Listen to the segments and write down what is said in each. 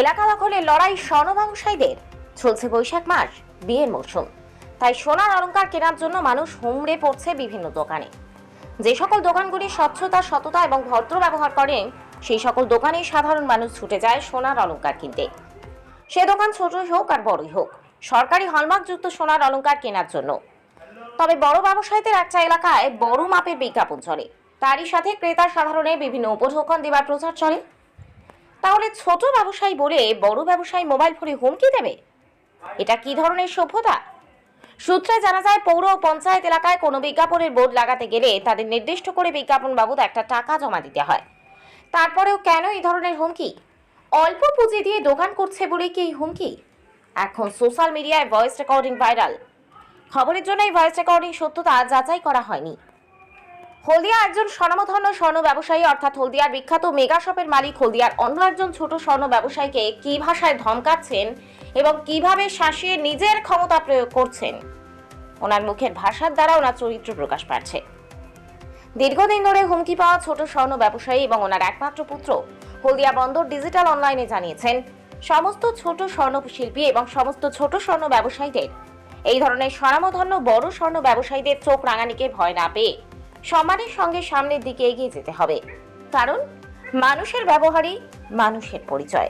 এলাকা দখলের লড়াই স্বর্ণ ব্যবসায়ীদের। চলছে বৈশাখ মাস, বিয়ের মৌসুম, তাই সোনার অলংকার কেনার জন্য মানুষ হুমড়ে পড়ছে বিভিন্ন দোকানে। যে সকল দোকানগুলি স্বচ্ছতা, সততা এবং ভদ্র ব্যবহার করেন, সেই সকল দোকানে সাধারণ মানুষ ছুটে যায় সোনার অলংকার কিনতে। সে দোকান ছোটই হোক আর বড়ই হোক, সরকারি হলমার্কযুক্ত সোনার অলংকার কেনার জন্য। তবে বড় ব্যবসায়ীদের একটা এলাকায় বড় মাপের বিজ্ঞাপন চলে, তারই সাথে ক্রেতা সাধারণের বিভিন্ন উপঢৌকন দেবার প্রচার চলে। তাহলে ছোট ব্যবসায়ী বলে বড় ব্যবসায়ী মোবাইল ফোনে হুমকি দেবে? এটা কি ধরনের সভ্যতা? সূত্রে জানা যায়, পৌর ও পঞ্চায়েত এলাকায় কোনো বিজ্ঞাপনের বোর্ড লাগাতে গেলে তাদের নির্দিষ্ট করে বিজ্ঞাপন বাবদ একটা টাকা জমা দিতে হয়। তারপরেও কেন এই ধরনের হুমকি? অল্প পুঁজি দিয়ে দোকান করছে বলে কি এই হুমকি? এখন সোশ্যাল মিডিয়ায় ভয়েস রেকর্ডিং ভাইরাল। খবরের জন্য এই ভয়েস রেকর্ডিং সত্যতা যাচাই করা হয়নি। হলদিয়া একজন স্বনামধন্য স্বর্ণ ব্যবসায়ী, অর্থাৎ হলদিয়ার বিখ্যাত মেগা শপের মালিক হলদিয়ার অন্য একজন ছোট স্বর্ণ ব্যবসায়ীকে কি ভাষায় ধমকাচ্ছেন এবং কিভাবে শাসিয়ে নিজের ক্ষমতা প্রয়োগ করছেন, ওনার মুখের ভাষার দ্বারা ওনার চরিত্র প্রকাশ পাচ্ছে। দীর্ঘদিন ধরে হুমকি পাওয়া ছোট স্বর্ণ ব্যবসায়ী এবং ওনার একমাত্র পুত্র হলদিয়া বন্দর ডিজিটাল অনলাইনে জানিয়েছেন, সমস্ত ছোট স্বর্ণ শিল্পী এবং সমস্ত ছোট স্বর্ণ ব্যবসায়ীদের এই ধরনের স্বনামধন্য বড় স্বর্ণ ব্যবসায়ীদের চোখ রাঙানিকে ভয় না পেয়ে সম্মানের সঙ্গে সামনের দিকে এগিয়ে যেতে হবে, কারণ মানুষের ব্যবহারই মানুষের পরিচয়।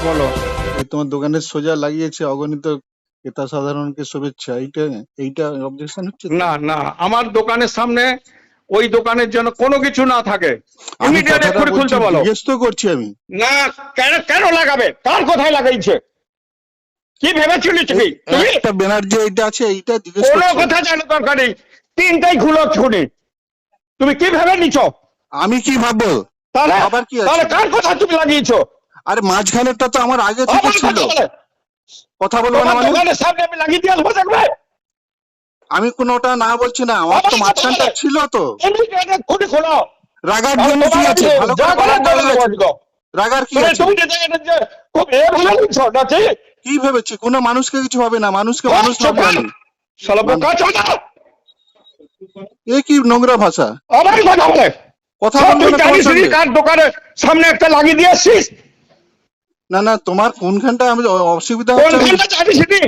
বলো, তোমার দোকানের সোজা লাগিয়েছে অগণিত ক্রেতা সাধারণকে শুভেচ্ছা, এইটা অবজেকশন হচ্ছে? না না, আমার দোকানের সামনে ওই দোকানের জন্য কোনো কিছু না থাকে, আমি ইমিডিয়েট কথাটা করে খুলতে বলছি, বলো। জিজ্ঞেস তো করছি আমি। না, কেন কেন লাগাবে? কার কোথায় লাগাইছে? কি ভেবেছিলি তুমি? তুমি একটা ব্যানার যে এইটা আছে, এইটা জিজ্ঞেস কোনো করছি। কথা জানো দরকার নেই, তিনটাই খুলো ছুনি। তুমি কি ভেবে নিছো? আমি কি ভাববো? তাহলে আবার কি আছে? তাহলে কার কথা তুমি লাগিয়েছো? আরে মাঝখানেরটা তো আমার আগে থেকে আমার ছিল। কথা বলে কথা বলবো না তোমার মানে? দোকানের সামনে আমি লাগিয়ে দিয়ে আসবো, দেখবে? আমি কোনোটা না বলছি না, আমার তো মাঝখানটা ছিল তো। ইমিডিয়েট খুনি খোলো। রাগার জন্য কি আছে? ভালো করে বলো। রাগার কি আছে? তুমি যে খুব এ ভালো নিছো নাকি? কি ভেবেছি? কোনো মানুষকে কিছু হবে না, মানুষকে মানুষ ভাববো আমি। শালা বোকা চোদা! এ কি নোংরা ভাষা? আবার কথা বলে। কথা সব বলবো তুই না তোমার জানিস নি সঙ্গে? কার দোকানের সামনে একটা লাগিয়ে দিয়ে আসছিস? না না, তোমার কোনখানটা আমি অসুবিধা হচ্ছে? কোনখানটা জানিস নি?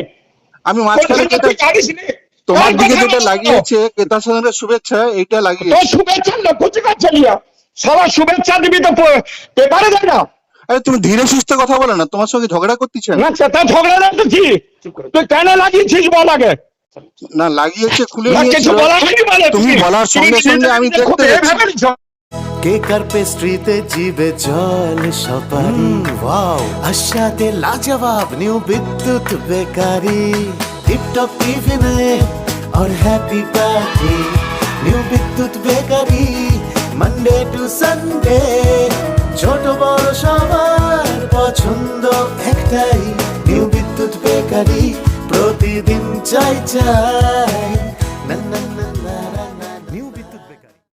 আমি মাঝখানে কোনখানটা যেটা তুই জানিস নি? তোমার কার দিকে কথা যেটা বলছো? লাগিয়েছে ক্রেতা সাধারণের শুভেচ্ছা, এইটা তোর লাগিয়েছে। শুভেচ্ছা লক্ষ্য কাছে নিয়া সবার শুভেচ্ছা দিবি তো পেপারে যায় না? আরে তুমি ধীরে সুস্থে কথা বলো না, তোমার সঙ্গে ঝগড়া করতেছি না না। সেটা ঝগড়া লাগতেছি। তুই কেন লাগিয়েছিস বল আগে। না লাগিয়েছে, খুলে না কিছু নিয়েছিল। বলা হয়নি বলে তুমি বলার সঙ্গে সঙ্গে আমি দেখতে গেছি। কেকার পেস্ট্রিতে জিবে জল সপারি, ওয়াও আশাতে লাজবাব নিউ বিদ্যুৎ বেকারি, টিপটপ টিফিনে और हैप्पी पार्टी, নিউ বিদ্যুৎ বেকারি মানডে টু সানডে, ছোট বড় সবার পছন্দ একটাই, নিউ বিদ্যুৎ বেকারি প্রতিদিন চাই চাই।